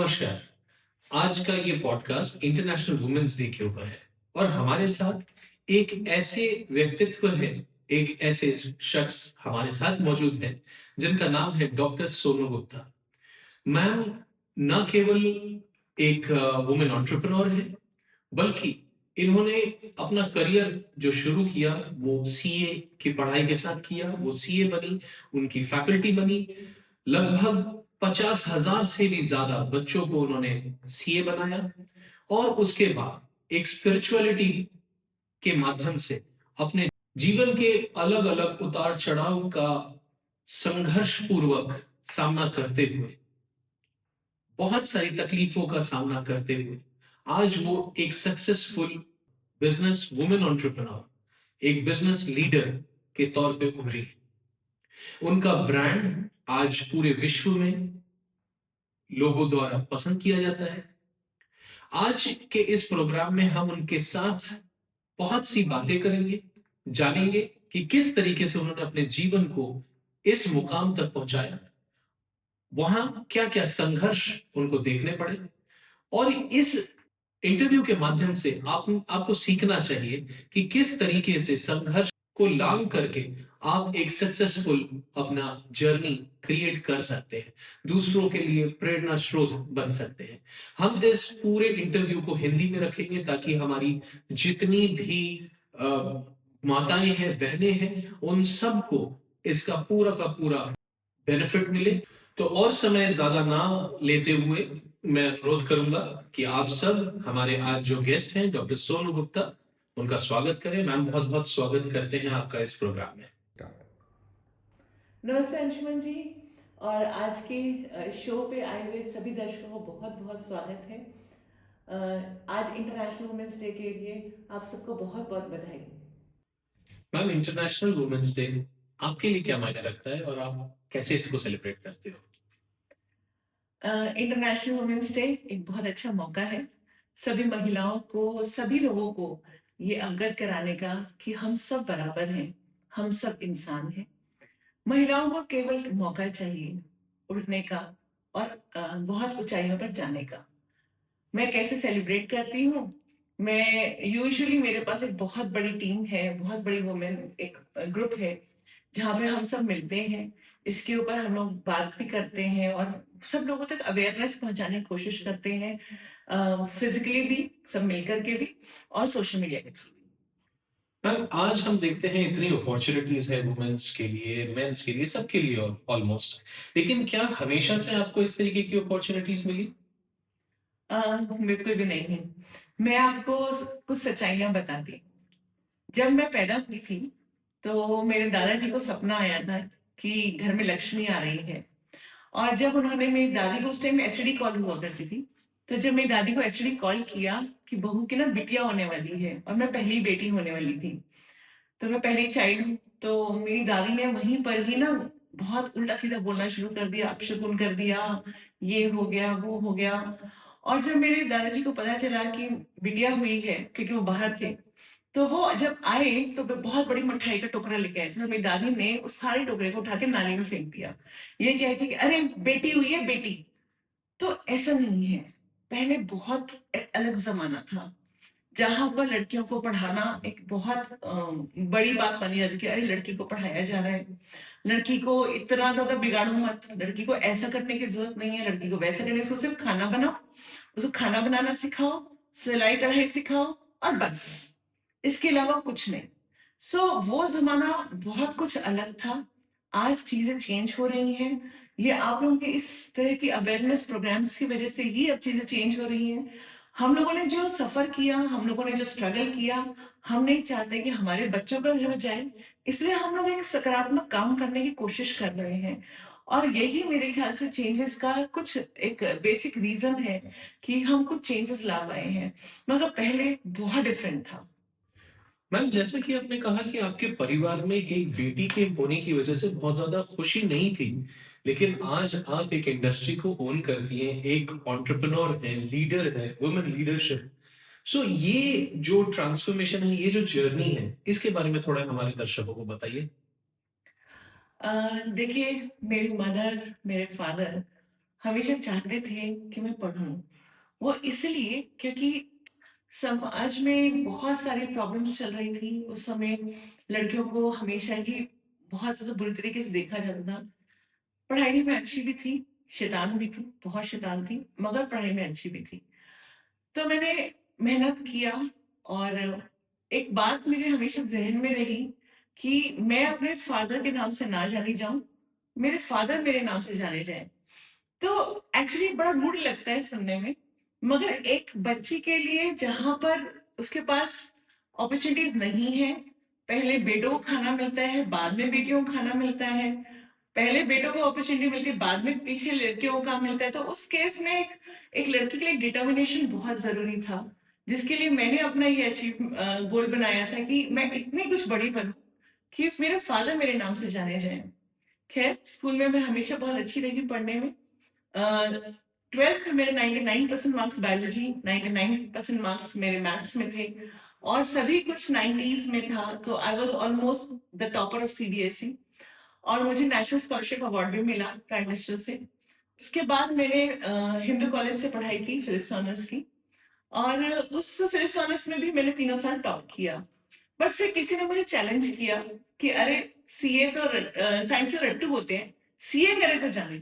नमस्कार। आज का ये पॉडकास्ट इंटरनेशनल वुमेन्स डे के ऊपर है और हमारे साथ एक ऐसे व्यक्तित्व है, एक ऐसे शख्स हमारे साथ मौजूद है, जिनका नाम है डॉक्टर सोनू गुप्ता। मैम न केवल एक वुमेन एंटरप्रेन्योर है, बल्कि इन्होंने अपना करियर जो शुरू किया वो सीए की पढ़ाई के साथ किया। वो सीए बनी, उनकी फैकल्टी बनी। लगभग 50,000 से भी ज़्यादा बच्चों को उन्होंने सीए बनाया और उसके बाद एक स्पिरिचुअलिटी के माध्यम से अपने जीवन के अलग-अलग उतार-चढ़ाव का संघर्ष पूर्वक सामना करते हुए, बहुत सारी तकलीफों का सामना करते हुए, आज वो एक सक्सेसफुल बिज़नेस वुमन एंटरप्रेन्योर, एक बिज़नेस लीडर के तौर पे उभरी। उनका ब्रांड आज पूरे विश्व में लोगों द्वारा पसंद किया जाता है। आज के इस प्रोग्राम में हम उनके साथ बहुत सी बातें करेंगे, जानेंगे कि किस तरीके से उन्होंने अपने जीवन को इस मुकाम तक पहुंचाया, वहां क्या-क्या संघर्ष उनको देखने पड़े और इस इंटरव्यू के माध्यम से आपको सीखना चाहिए कि किस तरीके से संघर्ष को लांघ करके आप एक सक्सेसफुल अपना जर्नी क्रिएट कर सकते हैं, दूसरों के लिए प्रेरणा स्रोत बन सकते हैं। हम इस पूरे इंटरव्यू को हिंदी में रखेंगे ताकि हमारी जितनी भी माताएं हैं, बहनें हैं, उन सबको इसका पूरा का पूरा बेनिफिट मिले। तो और समय ज़्यादा ना लेते हुए मैं अनुरोध करूँगा कि आप सब हमारे आज जो गेस्ट हैं डॉक्टर सोनू गुप्ता, उनका स्वागत करें। मैम बहुत-बहुत स्वागत करते हैं आपका इस प्रोग्राम में। नमस्ते अंशुमन जी। और आज के शो पे आए हुए सभी दर्शकों को बहुत बहुत स्वागत है। आज इंटरनेशनल वुमेंस डे के लिए आप सबको बहुत बहुत बधाई। मैम इंटरनेशनल वुमेन्स डे आपके लिए क्या मायने रखता है और आप कैसे इसको सेलिब्रेट करते हो? इंटरनेशनल वुमेंस डे एक बहुत अच्छा मौका है सभी महिलाओं को, सभी लोगों को ये अवगत कराने का कि हम सब बराबर हैं, हम सब इंसान हैं। महिलाओं को केवल मौका चाहिए उड़ने का और बहुत ऊंचाइयों पर जाने का। मैं कैसे सेलिब्रेट करती हूँ? मैं यूजुअली मेरे पास एक बहुत बड़ी टीम है, बहुत बड़ी वुमेन एक ग्रुप है, जहाँ पे हम सब मिलते हैं। इसके ऊपर हम लोग बात भी करते हैं और सब लोगों तक अवेयरनेस पहुँचाने की कोशिश करते हैं, फिज़िकली भी, सब मिलकर के भी और सोशल मीडिया के थ्रू भी। मैम आज हम देखते हैं इतनी अपॉर्च्युनिटीज़ है वुमेन्स के लिए, मेन्स के लिए, सबके लिए ऑलमोस्ट। लेकिन क्या हमेशा से आपको इस तरीके की अपॉर्च्युनिटीज़ मिली? बिल्कुल भी नहीं। मैं आपको कुछ सच्चाइयाँ बताती हूँ। जब मैं पैदा हुई थी, तो मेरे दादाजी को सपना आया था कि घर में लक्ष्मी आ रही है। और जब उन्होंने मेरी दादी को, उस टाइम एसटीडी कॉल हुआ करती थी, तो जब मेरी दादी को एसटीडी कॉल किया कि बहू की ना बिटिया होने वाली है और मैं पहली बेटी होने वाली थी। तो मैं पहली चाइल्ड हूँ, तो मेरी दादी ने वहीं पर ही ना बहुत उल्टा-सीधा बोलना शुरू कर दिया, अपशगुन कर दिया, ये हो गया, वो हो गया। और जब मेरे दादाजी को पता चला कि बिटिया हुई है, क्योंकि वो बाहर थे, तो वो जब आए तो बहुत बड़ी मिठाई का टोकरा लेके आए थे। तो मेरी दादी ने उस सारे टोकरे को उठा के नाली में फेंक दिया। ये कह के कि अरे बेटी हुई है बेटी। तो ऐसा नहीं है। पहले बहुत एक अलग ज़माना था, जहाँ पर लड़कियों को पढ़ाना एक बहुत बड़ी बात मानी जाती थी। अरे लड़की को पढ़ाया जा रहा है, लड़की को इतना ज़्यादा बिगाड़ो मत, लड़की को ऐसा करने की ज़रूरत नहीं है, लड़की को वैसा करने, उसको सिर्फ खाना बनाओ, उसको खाना बनाना सिखाओ, सिलाई-कढ़ाई सिखाओ और बस। इसके अलावा कुछ नहीं। वो ज़माना बहुत कुछ अलग था। आज चीज़ें चेंज हो रही हैं। ये आप लोगों के इस तरह की अवेयरनेस प्रोग्राम्स की वज़ह से ही अब चीज़ें चेंज हो रही हैं। हम लोगों ने जो सफ़र किया, हम लोगों ने जो स्ट्रगल किया, हम नहीं चाहते कि हमारे बच्चों पर हो जाए। इसलिए हम लोग एक सकारात्मक काम करने की कोशिश कर रहे हैं। और यही मेरे ख़्याल से चेंजेज़ का कुछ एक बेसिक रीज़न है कि हम कुछ चेंजेज़ ला पाए हैं। मगर पहले बहुत डिफरेंट था। मैम जैसे कि आपने कहा कि आपके परिवार में एक बेटी के होने की वजह से बहुत ज़्यादा खुशी नहीं थी। लेकिन आज आप एक इंडस्ट्री को ओन करती हैं, एक एंटरप्रेन्योर हैं, लीडर हैं, वुमेन लीडरशिप। सो ये जो ट्रांसफॉर्मेशन है, ये जो जर्नी है, इसके बारे में थोड़ा हमारे दर्शकों को बताइए। देखिए, मेरी मदर, मेरे फादर हमेशा चाहते थे कि मैं पढ़ूँ। वो इसलिए क्योंकि समाज में बहुत सारी प्रॉब्लम्स चल रही थी। उस समय लड़कियों को हमेशा ही बहुत ज़्यादा बुरी तरीके से देखा जाता था। पढ़ाई में अच्छी भी थी, शैतान भी थी, बहुत शैतान थी, मगर पढ़ाई में अच्छी भी थी। तो मैंने मेहनत किया और एक बात मेरे हमेशा ज़हन में रही कि मैं अपने फ़ादर के नाम से ना जानी जाऊँ, मेरे फ़ादर मेरे नाम से जाने जाएँ। तो एक्चुअली बड़ा रूड लगता है सुनने में, मगर एक बच्ची के लिए जहाँ पर उसके पास अपॉर्च्युनिटीज़ नहीं है, पहले बेटों को खाना मिलता है, बाद में बेटियों को खाना मिलता है, पहले बेटों को अपॉर्च्युनिटी मिलती है, बाद में पीछे लड़कियों को काम मिलता है, तो उस केस में एक एक लड़की के लिए डिटर्मिनेशन बहुत ज़रूरी था, जिसके लिए मैंने अपना ये गोल बनाया था कि मैं इतनी कुछ बड़ी बनूँ कि मेरे फादर मेरे नाम से जाने जाएँ। खैर, स्कूल में मैं हमेशा बहुत अच्छी रही पढ़ने में। 12th में मेरे 99% मार्क्स बायोलॉजी, 99% मार्क्स मेरे मैथ्स में थे और सभी कुछ 90s में था, तो I was almost the topper of CBSE और मुझे नेशनल स्कॉलरशिप अवार्ड भी मिला प्राइम मिनिस्टर से। उसके बाद मैंने हिंदू कॉलेज से पढ़ाई की फिजिक्स ऑनर्स की और उस फिजिक्स ऑनर्स में भी मैंने तीनों साल टॉप किया। बट फिर किसी ने मुझे चैलेंज किया कि अरे सीए तो साइंस के रट्टू होते हैं, सीए करे तो जाने।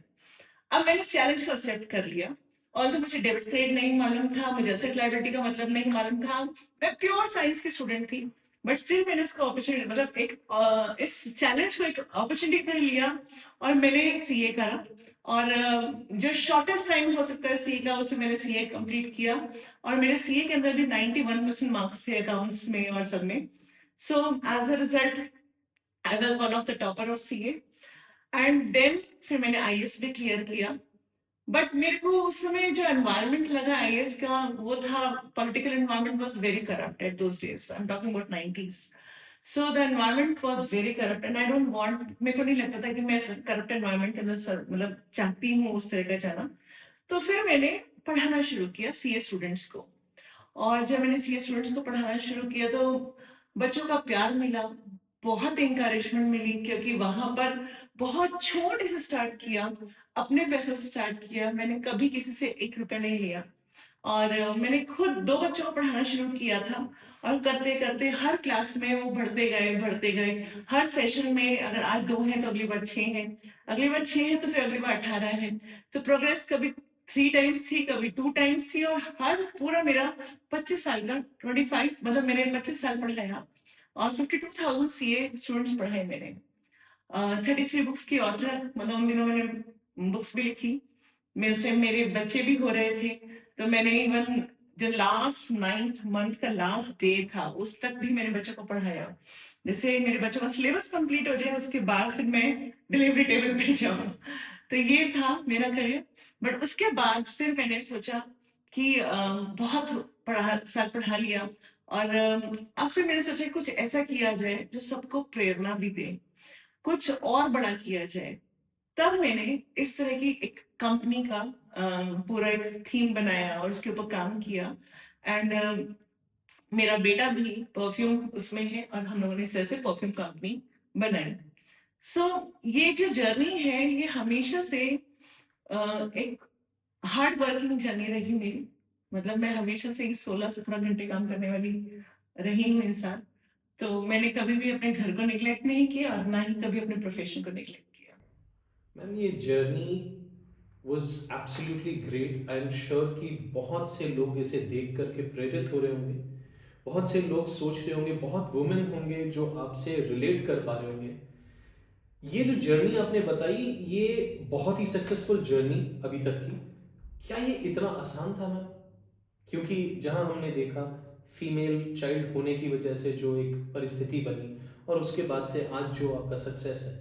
अब मैंने इस चैलेंज को एक्सेप्ट कर लिया। ऑल्दो मुझे डेबिट क्रेडिट नहीं मालूम था, मुझे एसेट लायबिलिटी का मतलब नहीं मालूम था। मैं प्योर साइंस की स्टूडेंट थी। बट स्टिल मैंने इसको अपॉर्च्युनिटी मतलब इस चैलेंज को एक अपॉर्च्युनिटी तरह लिया और मैंने सीए करा और जो शॉर्टेस्ट टाइम हो सकता है सीए का उसे मैंने सीए कंप्लीट किया और मेरे सीए के अंदर भी 91% मार्क्स थे अकाउंट्स में और सब में। So as a result I was one of the topper of CA and then फिर मैंने आईएएस भी क्लियर किया। बट मेरे को उस समय जो एनवायरनमेंट लगा आईएएस का वो था political environment was very corrupt at those days I am talking about 90s so the environment was very corrupt and I don't want मेरे को नहीं लगता था कि मैं करप्ट एनवायरनमेंट के अंदर मतलब चाहती हूँ उस तरह का जाना। तो फिर मैंने पढ़ाना शुरू किया सीए स्टूडेंट्स को और जब मैंने सीए स्टूडेंट्स को पढ़ाना शुरू किया तो बच्चों का प्यार मिला, बहुत एनकरेजमेंट मिली क्योंकि वहां पर बहुत छोटे से स्टार्ट किया, अपने पैसों से स्टार्ट किया, मैंने कभी किसी से 1 रुपया नहीं लिया और मैंने खुद 2 बच्चों को पढ़ाना शुरू किया था और करते करते हर क्लास में वो बढ़ते गए हर सेशन में अगर आज 2 हैं तो अगली बार 6 हैं, अगली बार 6 हैं तो फिर अगली बार 18 है। तो प्रोग्रेस कभी 3 टाइम्स थी, कभी 2 टाइम्स थी और हर पूरा मेरा 25 साल का 25 मतलब मैंने 25 साल पढ़ाया और 52,000 सीए स्टूडेंट्स पढ़ाए मैंने। 33 बुक्स की ऑथर मतलब उन दिनों मैंने बुक्स भी लिखी। मैं उस टाइम मेरे बच्चे भी हो रहे थे, तो मैंने इवन जो लास्ट 9th मंथ का लास्ट डे था, उस तक भी मैंने बच्चों को पढ़ाया। जैसे मेरे बच्चों का सिलेबस कंप्लीट हो जाए, उसके बाद फिर मैं डिलीवरी टेबल पे जाऊँ। तो ये था मेरा करियर। बट उसके बाद फिर मैंने सोचा कि बहुत साल पढ़ा लिया और अब फिर मैंने सोचा कुछ ऐसा किया जाए जो सबको प्रेरणा भी दे, कुछ और बड़ा किया जाए। तब मैंने इस तरह की एक कंपनी का पूरा एक थीम बनाया और उसके ऊपर काम किया एंड मेरा बेटा भी परफ्यूम उसमें है और हम लोगों ने इस तरह से परफ्यूम कंपनी बनाई। सो ये जो जर्नी है ये हमेशा से एक हार्ड वर्किंग जर्नी रही मेरी। मतलब मैं हमेशा से ही 16-17 घंटे काम करने वाली रही हूँ इंसान। तो मैंने कभी भी अपने घर को नेग्लेक्ट नहीं किया और ना ही कभी अपने प्रोफेशन को नेग्लेक्ट किया। मैम ये journey was absolutely great. I am sure कि बहुत से लोग इसे देख करके प्रेरित हो रहे होंगे। बहुत से लोग सोच रहे होंगे, बहुत वुमेन होंगे जो आपसे रिलेट कर पा रहे होंगे। ये जो जर्नी आपने बताई, ये बहुत ही सक्सेसफुल जर्नी अभी तक की। क्या ये इतना आसान था मैम? क्योंकि जहां हमने देखा फीमेल चाइल्ड होने की वजह से जो एक परिस्थिति बनी और उसके बाद से आज जो आपका सक्सेस है,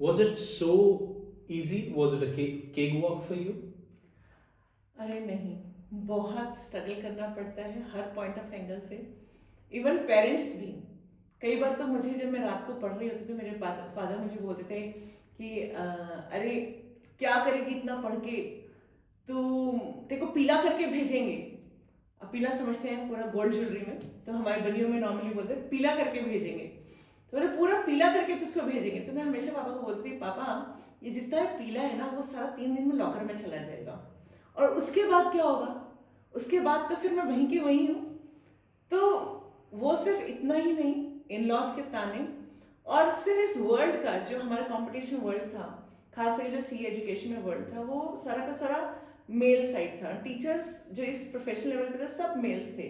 was it so easy? Was it a cake walk for you? अरे नहीं, बहुत स्ट्रगल करना पड़ता है हर पॉइंट ऑफ एंगल से। इवन पेरेंट्स भी। कई बार तो मुझे जब मैं रात को पढ़ रही होती तो मेरे फादर मुझे बोलते थे कि अरे क्या करेगी इतना पढ़ के, तू तेरे को पीला करके भेजेंगे। अब पीला समझते हैं पूरा गोल्ड ज्वेलरी में, तो हमारे गलियों में नॉर्मली बोलते हैं पीला करके भेजेंगे। तो बोले पूरा पीला करके तुझको भेजेंगे। तो मैं हमेशा पापा को बोलती थी, पापा ये जितना भी पीला है ना वो सारा 3 दिन में लॉकर में चला जाएगा, और उसके बाद क्या होगा, उसके बाद तो फिर मैं वहीं की वहीं हूँ। तो वो सिर्फ इतना ही नहीं, इन लॉज के ताने, और सिर्फ इस वर्ल्ड का जो हमारा कंपटीशन वर्ल्ड था, खास करके जो सी एजुकेशन में वर्ल्ड था, वो सारा का सारा मेल साइड था। टीचर्स जो इस प्रोफेशनल लेवल पे थे सब मेल्स थे।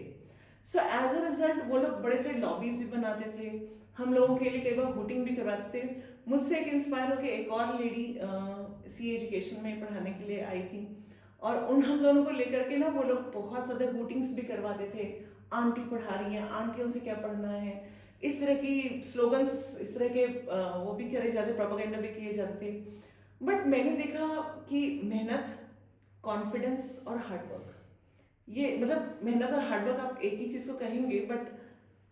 सो एज अ रिजल्ट वो लोग बड़े से लॉबीज भी बनाते थे, हम लोगों के लिए कई बार वोटिंग भी करवाते थे। मुझसे एक इंस्पायर होकर एक और लेडी सी एजुकेशन में पढ़ाने के लिए आई थी, और उन हम दोनों को लेकर के ना वो लोग बहुत ज़्यादा वोटिंग्स भी करवाते थे। आंटी पढ़ा रही हैं, आंटियों से क्या पढ़ना है, इस तरह की स्लोगन्स, इस तरह के वो भी करे जाते, प्रोपागेंडा भी किए जाते थे। बट मैंने देखा कि मेहनत, कॉन्फिडेंस और हार्डवर्क, ये मतलब मेहनत और हार्डवर्क आप एक ही चीज़ को कहेंगे, बट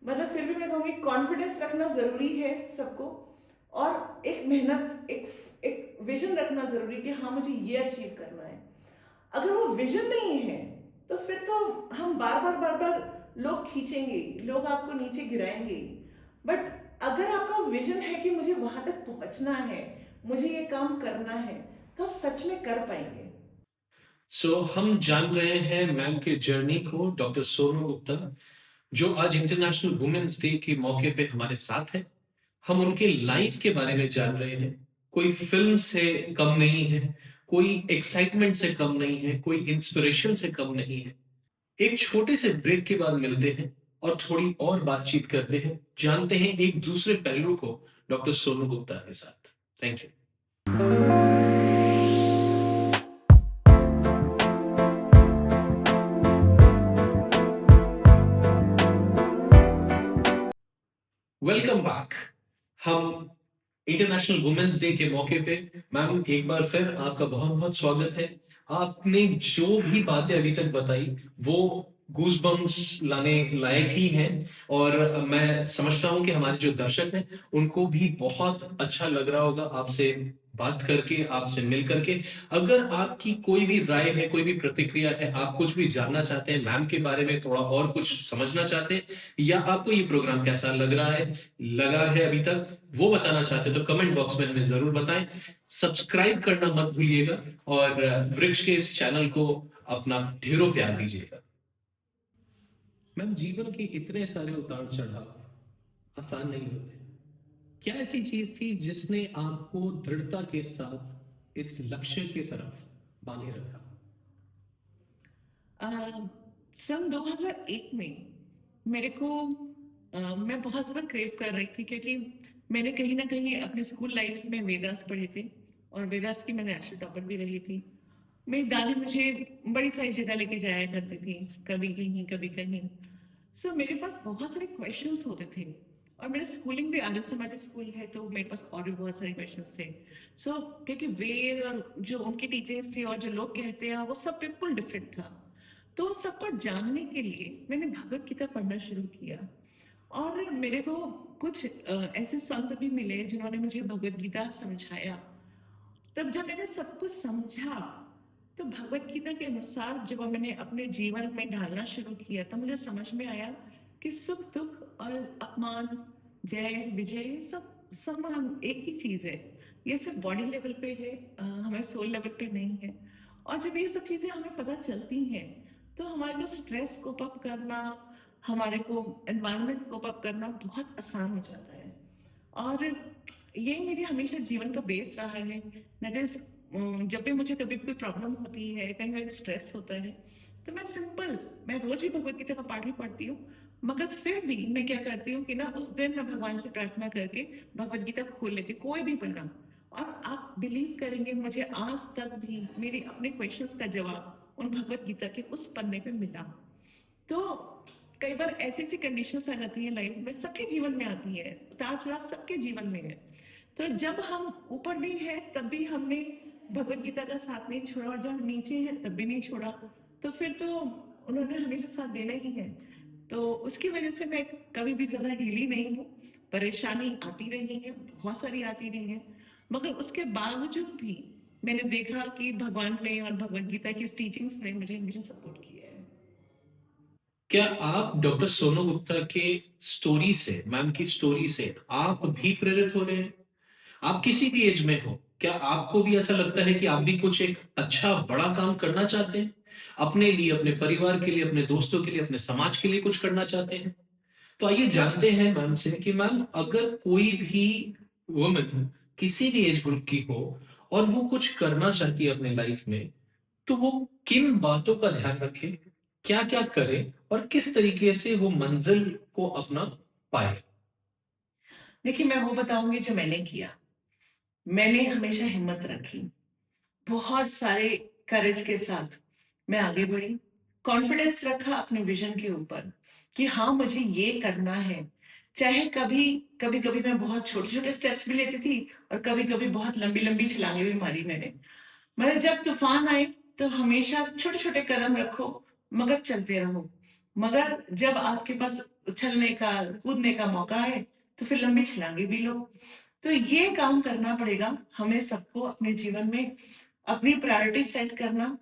मतलब फिर भी मैं कहूँगी कॉन्फिडेंस रखना ज़रूरी है सबको, और एक मेहनत, एक विजन रखना ज़रूरी कि हाँ मुझे ये अचीव करना है। अगर वो विजन नहीं है तो फिर तो हम बार बार लोग खींचेंगे, लोग आपको नीचे गिराएंगे। बट अगर आपका विजन है कि मुझे वहां तक पहुंचना है, मुझे ये काम करना है, तो आप सच में कर पाएंगे। हम जान रहे हैं मैम के जर्नी को, डॉक्टर सोनू गुप्ता, जो आज इंटरनेशनल वुमेन्स डे के मौके पे हमारे साथ हैं। हम उनके लाइफ के बारे में जान रहे हैं। कोई फ़िल्म से कम नहीं है, कोई एक्साइटमेंट से कम नहीं है, कोई इंस्पिरेशन से कम नहीं है। एक छोटे से ब्रेक के बाद मिलते हैं और थोड़ी और बातचीत करते हैं, जानते हैं एक दूसरे पहलू को डॉक्टर सोनू गुप्ता के साथ। Thank you. Welcome back. हम इंटरनेशनल वुमेन्स डे के मौके पे मैम एक बार फिर आपका बहुत-बहुत स्वागत है। आपने जो भी बातें अभी तक बताई वो गूज़बम्प्स लाने लायक ही हैं, और मैं समझता हूँ कि हमारे जो दर्शक हैं उनको भी बहुत अच्छा लग रहा होगा आपसे बात करके, आपसे मिल कर के। अगर आपकी कोई भी राय है, कोई भी प्रतिक्रिया है, आप कुछ भी जानना चाहते हैं मैम के बारे में, थोड़ा और कुछ समझना चाहते हैं, या आपको ये प्रोग्राम कैसा लगा है अभी तक, वो बताना चाहते हैं, तो कमेंट बॉक्स में हमें ज़रूर बताएँ। सब्सक्राइब करना मत भूलिएगा, और वृक्ष के इस चैनल को अपना ढेरों प्यार दीजिएगा। मैम, जीवन के इतने सारे उतार-चढ़ाव आसान नहीं होते। क्या ऐसी चीज़ थी जिसने आपको दृढ़ता के साथ इस लक्ष्य की तरफ बांधे रखा? अ, सन 2001 में मेरे को मैं बहुत ज़्यादा क्रेव कर रही थी, क्योंकि मैंने कहीं न कहीं अपने स्कूल लाइफ में वेदास पढ़े थे, और वेदास की मैं नेशनल टॉपर भी रही थी। मेरी दादी मुझे बड़ी सारी जगह लेके जाया करती थी, कभी कहीं, कभी कहीं। सो मेरे पास बहुत सारे क्वेश्चंस होते थे, और मेरा स्कूलिंग भी आदर्श समाज स्कूल है, तो मेरे पास और भी बहुत सारे क्वेश्चंस थे। सो क्योंकि वे और जो उनके टीचर्स थे और जो लोग कहते हैं वो सब बिल्कुल डिफरेंट था। तो उन सबको जानने के लिए मैंने भगवत गीता पढ़ना शुरू किया, और मेरे को कुछ ऐसे संत भी मिले जिन्होंने मुझे भगवत गीता समझाया। तब जब मैंने सब कुछ समझा, तो भगवत गीता के अनुसार जब मैंने अपने जीवन में ढालना शुरू किया, तो मुझे समझ में आया कि सुख दुख और अपमान, जय विजय, ये सब समान एक ही चीज है। ये सिर्फ बॉडी लेवल पे है, हमारे सोल लेवल पे नहीं है। और जब ये सब चीजें हमें पता चलती हैं, तो हमारे को स्ट्रेस कोप अप करना, हमारे को एनवायरनमेंट कोप अप करना बहुत आसान हो जाता है। और ये मेरे हमेशा जीवन का बेस रहा है। दैट इज, जब भी मुझे कभी भी कोई प्रॉब्लम होती है, कहीं कहीं स्ट्रेस होता है, तो मैं रोज भी भगवत गीता का पाठ भी पढ़ती हूँ, मगर फिर भी मैं क्या करती हूँ कि ना उस दिन मैं भगवान से प्रार्थना करके भगवत गीता खोल लेती हूँ, कोई भी पन्ना। और आप बिलीव करेंगे, मुझे आज तक भी मेरे अपने क्वेश्चंस का जवाब उन भगवत गीता के उस पन्ने पे मिला। तो कई बार ऐसी-ऐसी कंडीशंस आ जाती हैं लाइफ में, सबके जीवन में आती है, उतार-चढ़ाव सबके जीवन में है। तो जब हम ऊपर भी हैं, तब भी हमने भगवत गीता का साथ नहीं छोड़ा, और जब हम नीचे हैं, तब भी नहीं छोड़ा। तो फिर तो उन्होंने हमेशा साथ देना ही है। तो उसकी वजह से मैं कभी भी ज़्यादा हिली नहीं हूँ। परेशानी आती रही है, बहुत सारी आती रही है, मगर उसके बावजूद भी मैंने देखा कि भगवान ने और भगवत गीता की इस टीचिंग्स ने मुझे हमेशा सपोर्ट किया है। क्या आप डॉक्टर सोनू गुप्ता के स्टोरी से, मैम की स्टोरी से आप भी प्रेरित हो रहे हैं? आप किसी भी एज में हो, क्या आपको भी ऐसा लगता है कि आप भी कुछ एक अच्छा बड़ा काम करना चाहते हैं? अपने लिए, अपने परिवार के लिए, अपने दोस्तों के लिए, अपने समाज के लिए कुछ करना चाहते हैं? तो आइए जानते हैं मैम से कि मैम अगर कोई भी वुमन किसी भी एज ग्रुप की हो और वो कुछ करना चाहती है अपने लाइफ में, तो वो किन बातों का ध्यान रखे, क्या-क्या करे और किस तरीके से वो मंजिल को अपना पाए? देखिए, मैं वो बताऊँगी जो मैंने किया। मैंने हमेशा हिम्मत रखी। बहुत सारे करेज के साथ मैं आगे बढ़ी। कॉन्फिडेंस रखा अपने विज़न के ऊपर कि हाँ, मुझे ये करना है। चाहे कभी-कभी मैं बहुत छोटे-छोटे स्टेप्स भी लेती थी और कभी-कभी बहुत लंबी-लंबी छलांगें भी मारी मैंने। मतलब जब तूफ़ान आए तो हमेशा छोटे-छोटे कदम रखो मगर चलते रहो। मगर जब आपके पास उछलने का, कूदने का मौका आए तो फिर लंबी छलांगे भी लो। तो ये काम करना पड़ेगा हमें सबको अपने जीवन में अपनी प्रायोरिटी सेट करना।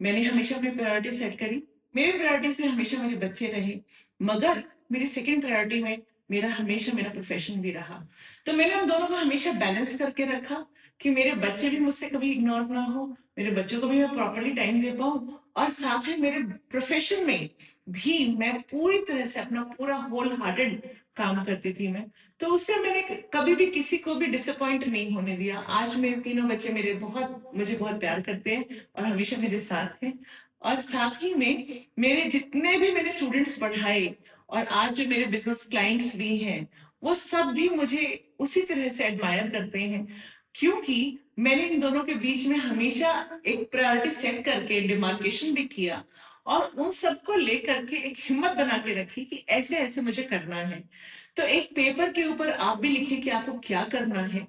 मैंने हमेशा अपनी प्रायोरिटी सेट करी। मेरी प्रायोरिटीज़ में हमेशा मेरे बच्चे रहे, मगर मेरी सेकंड प्रायोरिटी में मेरा हमेशा मेरा प्रोफ़ेशन भी रहा। तो मैंने उन दोनों को हमेशा बैलेंस करके रखा कि मेरे बच्चे भी मुझसे कभी इग्नोर ना हो, मेरे बच्चों को भी मैं प्रॉपर्ली टाइम दे पाऊँ और साथ में मेरे प्रोफ़ेशन में भी मैं पूरी तरह से अपना पूरा व्होल हार्टेड काम करती थी मैं। तो उससे मैंने कभी भी किसी को भी डिसअपॉइंट नहीं होने दिया। आज मेरे तीनों बच्चे मेरे बहुत मुझे बहुत प्यार करते हैं और हमेशा मेरे साथ हैं। और साथ ही में मेरे जितने भी मैंने स्टूडेंट्स पढ़ाए और आज जो मेरे बिज़नेस क्लाइंट्स भी हैं, वो सब भी मुझे उसी तरह से एडमायर करते हैं। क्योंकि मैंने इन दोनों के बीच में हमेशा एक प्रायोरिटी सेट करके डिमार्केशन भी किया और उन सबको लेकर के एक हिम्मत बना के रखी कि ऐसे-ऐसे मुझे करना है। तो एक पेपर के ऊपर आप भी लिखिए कि आपको क्या करना है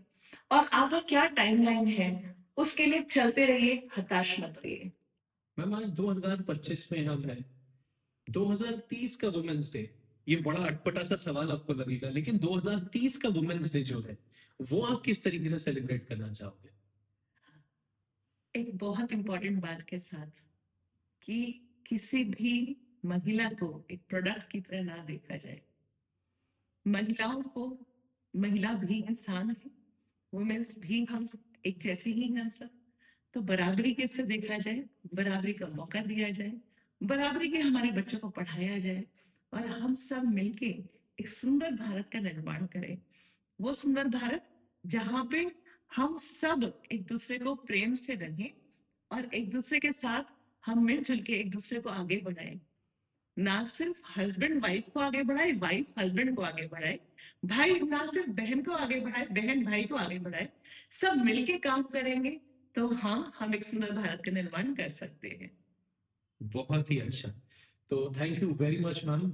और आपका क्या टाइमलाइन है। उसके लिए चलते रहिए, हताश मत होइए। मैम आज 2025 में हम हैं। 2030 का वुमेन्स डे, ये बड़ा अटपटा सा सवाल आपको लगेगा, लेकिन 2030 का वुमेन्स डे जो है, वो आप किस तरीके से सेलिब्रेट करना चाहोगे? एक बहुत इम्पोर्टेंट बात के साथ कि किसी भी महिला को एक प्रोडक्ट की तरह ना देखा जाए। महिलाओं को महिला भी इंसान है, वुमेन्स भी हम एक जैसे ही हैं हम सब। तो बराबरी कैसे देखा जाए, बराबरी का मौका दिया जाए, बराबरी के हमारे बच्चों को पढ़ाया जाए और हम सब मिलके एक सुंदर भारत का निर्माण करें। वो सुंदर भारत जहाँ पे हम सब एक दूसरे को प्रेम से रहें और एक दूसरे के साथ हम मिलजुल के एक दूसरे को आगे बढ़ाएं। ना सिर्फ हस्बैंड वाइफ को आगे बढ़ाए, वाइफ हस्बैंड को आगे बढ़ाए, भाई ना सिर्फ बहन को आगे बढ़ाए, बहन भाई को आगे बढ़ाए। सब मिलके काम करेंगे तो हाँ, हम एक सुंदर भारत का निर्माण कर सकते हैं। बहुत ही अच्छा। तो thank you very much ma'am.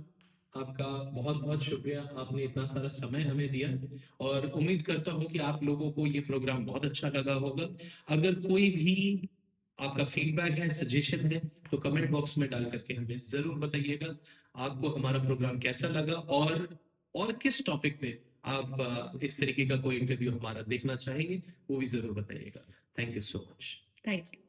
आपका बहुत-बहुत शुक्रिया, आपने इतना सारा समय हमें दिया और उम्मीद करता हूँ कि आप लोगों को ये प्रोग्राम बहुत अच्छा लगा होगा। अगर कोई भी आपका फीडबैक है, सजेशन है, तो कमेंट बॉक्स में डाल करके हमें ज़रूर बताइएगा। आपको हमारा प्रोग्राम कैसा लगा और किस टॉपिक पे आप इस तरीके का कोई इंटरव्यू हमारा देखना चाहेंगे, वो भी ज़रूर बताइएगा। Thank you so much. Thank you.